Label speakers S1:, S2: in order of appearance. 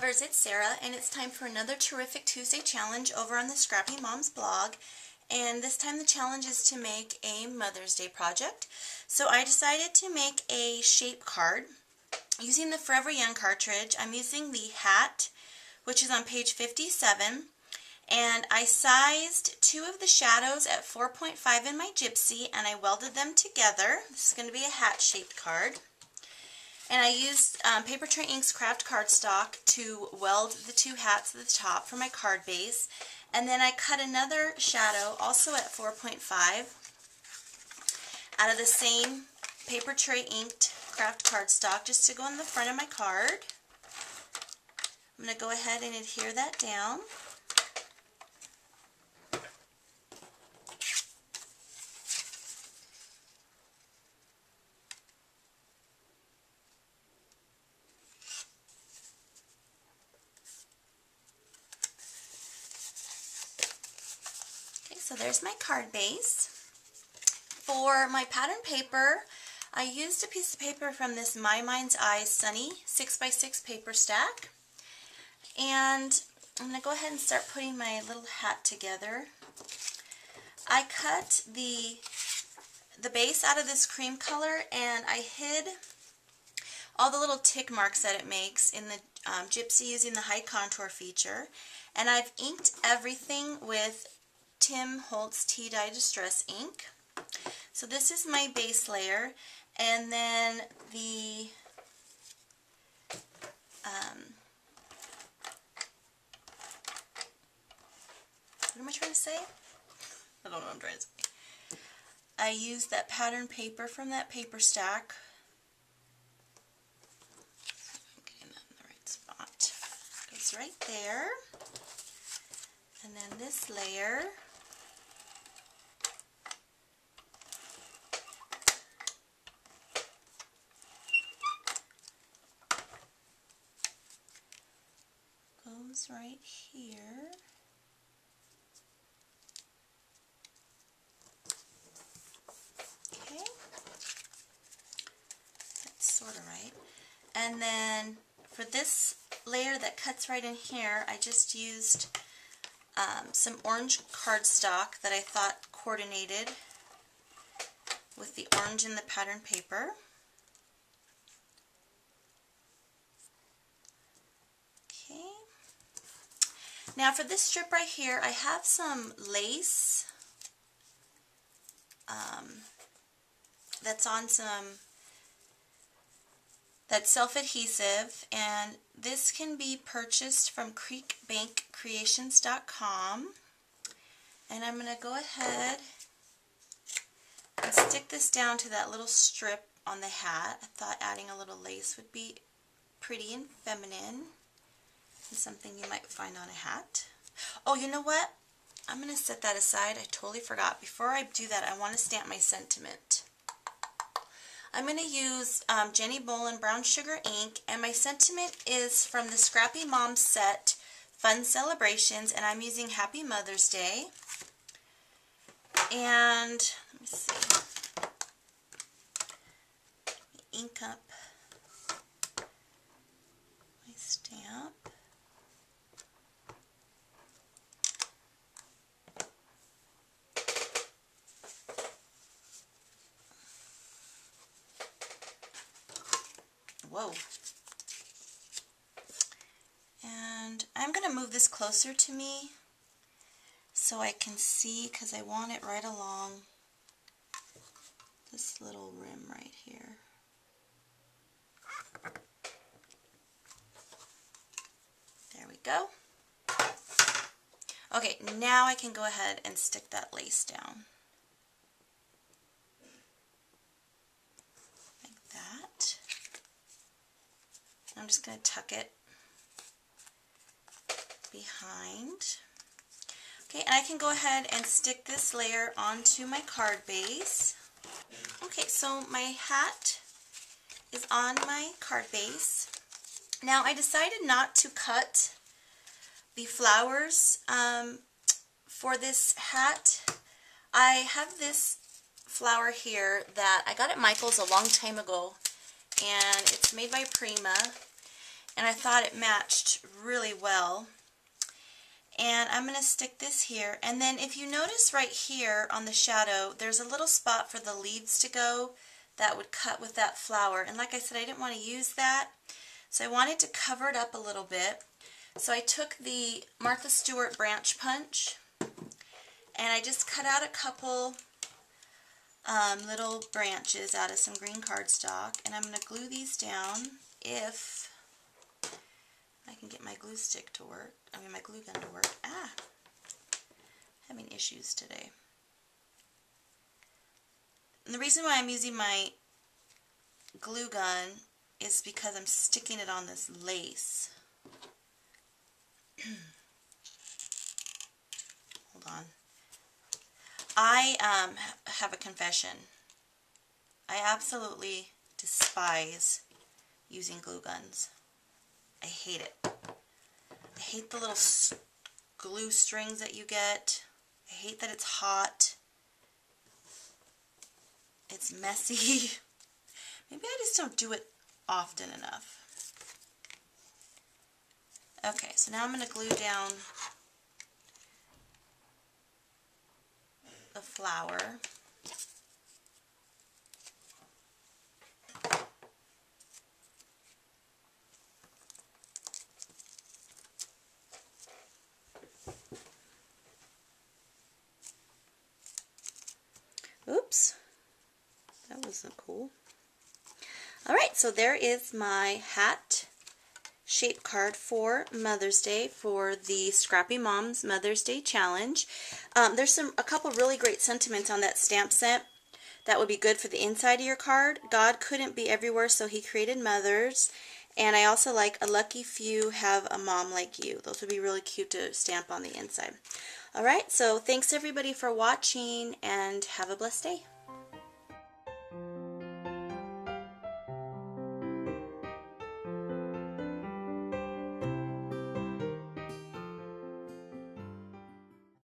S1: lovers, it's Sarah, and it's time for another terrific Tuesday challenge over on the Scrappy Moms blog. And this time the challenge is to make a Mother's Day project. So I decided to make a shape card using the Forever Young cartridge. I'm using the hat, which is on page 57. And I sized two of the shadows at 4.5 in my Gypsy, and I welded them together. This is going to be a hat-shaped card. And I used Paper Tray Ink's craft cardstock to weld the two hats at the top for my card base. And then I cut another shadow, also at 4.5, out of the same Paper Tray Inked craft cardstock, just to go on the front of my card. I'm going to go ahead and adhere that down. So there's my card base. For my pattern paper, I used a piece of paper from this My Mind's Eye Sunny 6x6 paper stack. And I'm going to go ahead and start putting my little hat together. I cut the base out of this cream color, and I hid all the little tick marks that it makes in the Gypsy using the high contour feature. And I've inked everything with Tim Holtz Tea Dye Distress ink. So this is my base layer, and then the what am I trying to say? I don't know what I'm trying to say. I used that pattern paper from that paper stack. I'm getting that in the right spot. Goes right there. And then this layer goes right here. Okay, that's sort of right. And then for this layer that cuts right in here, I just used some orange cardstock that I thought coordinated with the orange in the pattern paper. Okay. Now for this strip right here, I have some lace that's self-adhesive, and this can be purchased from creekbankcreations.com. And I'm going to go ahead and stick this down to that little strip on the hat. I thought adding a little lace would be pretty and feminine, and something you might find on a hat. Oh, you know what? I'm going to set that aside. I totally forgot. Before I do that, I want to stamp my sentiment. I'm going to use Jenny Bolin Brown Sugar ink, and my sentiment is from the Scrappy Mom set, Fun Celebrations, and I'm using Happy Mother's Day. And let me see, ink up my stamp. Whoa. And I'm going to move this closer to me so I can see, because I want it right along this little rim right here. There we go. Okay, now I can go ahead and stick that lace down. I'm just going to tuck it behind. Okay, and I can go ahead and stick this layer onto my card base. Okay, so my hat is on my card base. Now I decided not to cut the flowers for this hat. I have this flower here that I got at Michael's a long time ago, and it's made by Prima. and I thought it matched really well. And I'm going to stick this here, and then if you notice right here on the shadow, there's a little spot for the leaves to go that would cut with that flower. And like I said, I didn't want to use that, so I wanted to cover it up a little bit. So I took the Martha Stewart branch punch, and I just cut out a couple little branches out of some green cardstock, and I'm going to glue these down if I can get my glue stick to work. I mean my glue gun to work. Having issues today. And the reason why I'm using my glue gun is because I'm sticking it on this lace. Hold on. I have a confession. I absolutely despise using glue guns. I hate it. I hate the little glue strings that you get. I hate that it's hot. It's messy. Maybe I just don't do it often enough. Okay, so now I'm going to glue down the flower. Oops, that wasn't cool. Alright, so there is my hat shape card for Mother's Day for the Scrappy Moms Mother's Day Challenge. There's a couple really great sentiments on that stamp set that would be good for the inside of your card. God couldn't be everywhere, so He created mothers. And I also like a lucky few have a mom like you. Those would be really cute to stamp on the inside. Alright, so thanks everybody for watching, and have a blessed day.